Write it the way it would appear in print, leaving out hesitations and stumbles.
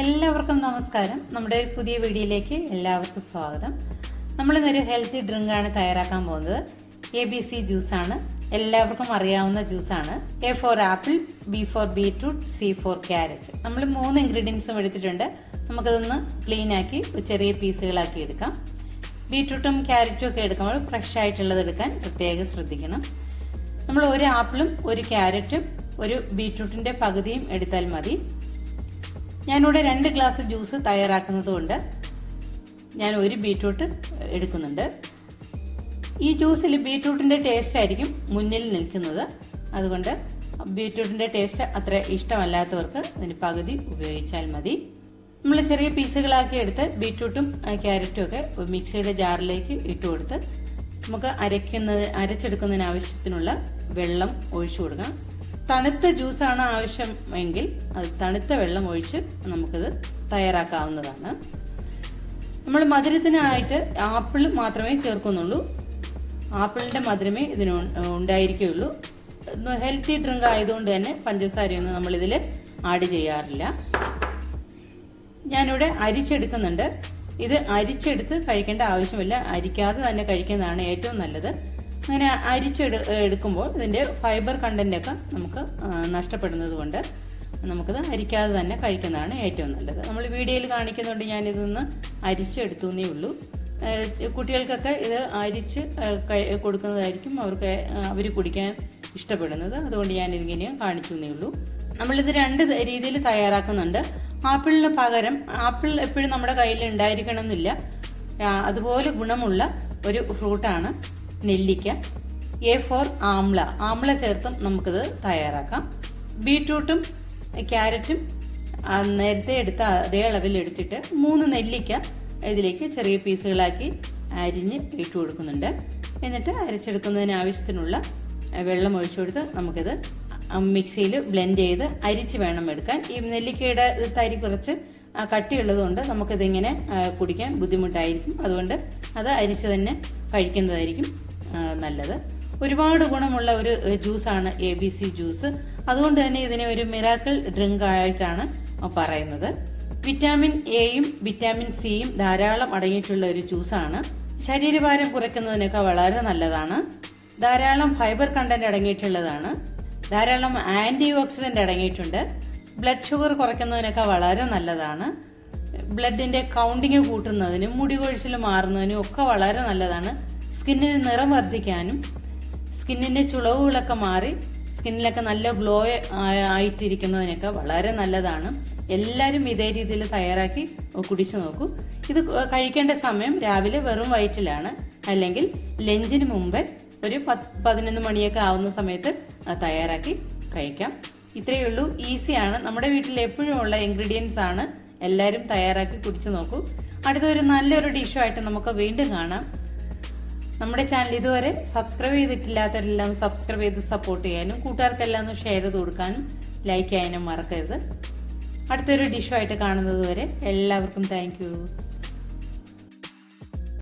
എല്ലാവർക്കും നമസ്കാരം. നമ്മുടെ പുതിയ വീഡിയോയിലേക്ക് എല്ലാവർക്കും സ്വാഗതം. നമ്മളിന്നൊരു ഹെൽത്തി ഡ്രിങ്കാണ് തയ്യാറാക്കാൻ പോകുന്നത്. ABC ജ്യൂസാണ്. എല്ലാവർക്കും അറിയാവുന്ന ജ്യൂസാണ്. A for apple, B for beetroot, C for carrot. നമ്മൾ 3 ഇൻഗ്രീഡിയൻസും എടുത്തിട്ടുണ്ട്. നമുക്കതൊന്ന് ക്ലീൻ ആക്കി ചെറിയ പീസുകളാക്കി എടുക്കാം. ബീറ്റ്റൂട്ടും ക്യാരറ്റും ഒക്കെ എടുക്കുമ്പോൾ ഫ്രഷ് ആയിട്ടുള്ളത് എടുക്കാൻ പ്രത്യേകം ശ്രദ്ധിക്കണം. നമ്മൾ ഒരു ആപ്പിളും ഒരു ക്യാരറ്റും ഒരു ബീറ്റ്റൂട്ടിന്റെ പകുതിയും എടുത്താൽ മതി. ഞാനിവിടെ 2 ഗ്ലാസ് ജ്യൂസ് തയ്യാറാക്കുന്നത് കൊണ്ട് ഞാൻ ഒരു ബീറ്റ്റൂട്ട് എടുക്കുന്നുണ്ട്. ഈ ജ്യൂസിൽ ബീറ്റ്റൂട്ടിന്റെ ടേസ്റ്റ് ആയിരിക്കും മുന്നിൽ നിൽക്കുന്നത്. അതുകൊണ്ട് ബീറ്റ്റൂട്ടിന്റെ ടേസ്റ്റ് അത്ര ഇഷ്ടമല്ലാത്തവർക്ക് അതിന് പകുതി ഉപയോഗിച്ചാൽ മതി. നമ്മൾ ചെറിയ പീസുകളാക്കി എടുത്ത് ബീറ്റ്റൂട്ടും ക്യാരറ്റും ഒക്കെ മിക്സിയുടെ ജാറിലേക്ക് ഇട്ട് കൊടുത്ത് നമുക്ക് അരച്ചെടുക്കുന്നതിന് ആവശ്യത്തിനുള്ള വെള്ളം ഒഴിച്ചു കൊടുക്കാം. തണുത്ത ജ്യൂസാണ് ആവശ്യമെങ്കിൽ അത് തണുത്ത വെള്ളം ഒഴിച്ച് നമുക്കത് തയ്യാറാക്കാവുന്നതാണ്. നമ്മൾ മധുരത്തിനായിട്ട് ആപ്പിൾ മാത്രമേ ചേർക്കുന്നുള്ളൂ. ആപ്പിളിന്റെ മധുരമേ ഇതിന് ഉണ്ടായിരിക്കുകയുള്ളൂ. ഹെൽത്തി ഡ്രിങ്ക് ആയതുകൊണ്ട് തന്നെ പഞ്ചസാരയൊന്നും നമ്മളിതിൽ ആഡ് ചെയ്യാറില്ല. ഞാനിവിടെ അരിച്ചെടുക്കുന്നുണ്ട്. ഇത് അരിച്ചെടുത്ത് കഴിക്കേണ്ട ആവശ്യമില്ല. അരിക്കാതെ തന്നെ കഴിക്കുന്നതാണ് ഏറ്റവും നല്ലത്. അങ്ങനെ അരിച്ചെടുക്കുമ്പോൾ ഇതിന്റെ ഫൈബർ കണ്ടന്റ് ഒക്കെ നമുക്ക് നഷ്ടപ്പെടുന്നത് കൊണ്ട് നമുക്കത് അരിക്കാതെ തന്നെ കഴിക്കുന്നതാണ് ഏറ്റവും നല്ലത്. നമ്മൾ വീഡിയോയിൽ കാണിക്കുന്നുണ്ട് ഞാനിതൊന്ന് അരിച്ചെടുത്തു എന്നേ ഉള്ളൂ. കുട്ടികൾക്കൊക്കെ ഇത് അരിച്ച് കൊടുക്കുന്നതായിരിക്കും അവർ കുടിക്കാൻ ഇഷ്ടപ്പെടുന്നത്. അതുകൊണ്ട് ഞാൻ ഇതിങ്ങനെ കാണിച്ചു എന്നേ ഉള്ളൂ. നമ്മളിത് 2 രീതിയിൽ തയ്യാറാക്കുന്നുണ്ട്. ആപ്പിളിന് പകരം ആപ്പിൾ എപ്പോഴും നമ്മുടെ കയ്യിൽ ഉണ്ടായിരിക്കണം എന്നില്ല. അതുപോലെ ഗുണമുള്ള ഒരു ഫ്രൂട്ടാണ് നെല്ലിക്ക. A for ആംല ചേർത്തും നമുക്കിത് തയ്യാറാക്കാം. ബീറ്റ്റൂട്ടും ക്യാരറ്റും നേരത്തെ എടുത്ത അതേ അളവിൽ എടുത്തിട്ട് 3 നെല്ലിക്ക ഇതിലേക്ക് ചെറിയ പീസുകളാക്കി അരിഞ്ഞ് ഇട്ട് കൊടുക്കുന്നുണ്ട്. എന്നിട്ട് അരച്ചെടുക്കുന്നതിന് ആവശ്യത്തിനുള്ള വെള്ളം ഒഴിച്ചു കൊടുത്ത് നമുക്കിത് മിക്സിയിൽ ബ്ലെൻഡ് ചെയ്ത് അരിച്ച് വേണം എടുക്കാൻ. ഈ നെല്ലിക്കയുടെ തരി കുറച്ച് കട്ടിയുള്ളതുകൊണ്ട് നമുക്കിതിങ്ങനെ കുടിക്കാൻ ബുദ്ധിമുട്ടായിരിക്കും. അതുകൊണ്ട് അത് അരിച്ച് തന്നെ കഴിക്കുന്നതായിരിക്കും നല്ലത്. ഒരുപാട് ഗുണമുള്ള ഒരു ജ്യൂസാണ് ABC ജ്യൂസ്. അതുകൊണ്ട് തന്നെ ഇതിനെ ഒരു മിറാക്കിൾ ഡ്രിങ്ക് ആയിട്ടാണ് പറയുന്നത്. വിറ്റാമിൻ Aയും വിറ്റാമിൻ Cയും ധാരാളം അടങ്ങിയിട്ടുള്ള ഒരു ജ്യൂസാണ്. ശരീരഭാരം കുറയ്ക്കുന്നതിനൊക്കെ വളരെ നല്ലതാണ്. ധാരാളം ഫൈബർ കണ്ടന്റ് അടങ്ങിയിട്ടുള്ളതാണ്. ധാരാളം ആന്റി ഓക്സിഡന്റ് അടങ്ങിയിട്ടുണ്ട്. ബ്ലഡ് ഷുഗർ കുറയ്ക്കുന്നതിനൊക്കെ വളരെ നല്ലതാണ്. ബ്ലഡിന്റെ കൗണ്ടിങ് കൂട്ടുന്നതിനും മുടി കൊഴിച്ചിൽ മാറുന്നതിനും ഒക്കെ വളരെ നല്ലതാണ്. സ്കിന്നിന് നിറം വർദ്ധിക്കാനും സ്കിന്നിന്റെ ചുളവുകളൊക്കെ മാറി സ്കിന്നിലൊക്കെ നല്ല ഗ്ലോ ആയിട്ടിരിക്കുന്നതിനൊക്കെ വളരെ നല്ലതാണ്. എല്ലാവരും ഇതേ രീതിയിൽ തയ്യാറാക്കി കുടിച്ചു നോക്കൂ. ഇത് കഴിക്കേണ്ട സമയം രാവിലെ വെറും വയറ്റിലാണ്, അല്ലെങ്കിൽ ലഞ്ചിന് മുമ്പേ ഒരു 11 മണിയൊക്കെ ആവുന്ന സമയത്ത് തയ്യാറാക്കി കഴിക്കാം. ഇത്രയേ ഉള്ളൂ. ഈസിയാണ്. നമ്മുടെ വീട്ടിൽ എപ്പോഴും ഉള്ള ഇൻഗ്രീഡിയൻസ് ആണ്. എല്ലാവരും തയ്യാറാക്കി കുടിച്ചു നോക്കൂ. അടുത്തൊരു നല്ലൊരു ഡിഷുമായിട്ട് നമുക്ക് വീണ്ടും കാണാം. നമ്മുടെ ചാനൽ ഇതുവരെ സബ്സ്ക്രൈബ് ചെയ്തിട്ടില്ലാത്തവരെല്ലാം സബ്സ്ക്രൈബ് ചെയ്ത് സപ്പോർട്ട് ചെയ്യാനും കൂട്ടുകാർക്കെല്ലാം ഒന്ന് ഷെയർ ചെയ്ത് കൊടുക്കാനും ലൈക്ക് ചെയ്യാനും മറക്കരുത്. അടുത്തൊരു ഡിഷുമായിട്ട് കാണുന്നത് വരെ എല്ലാവർക്കും താങ്ക് യു.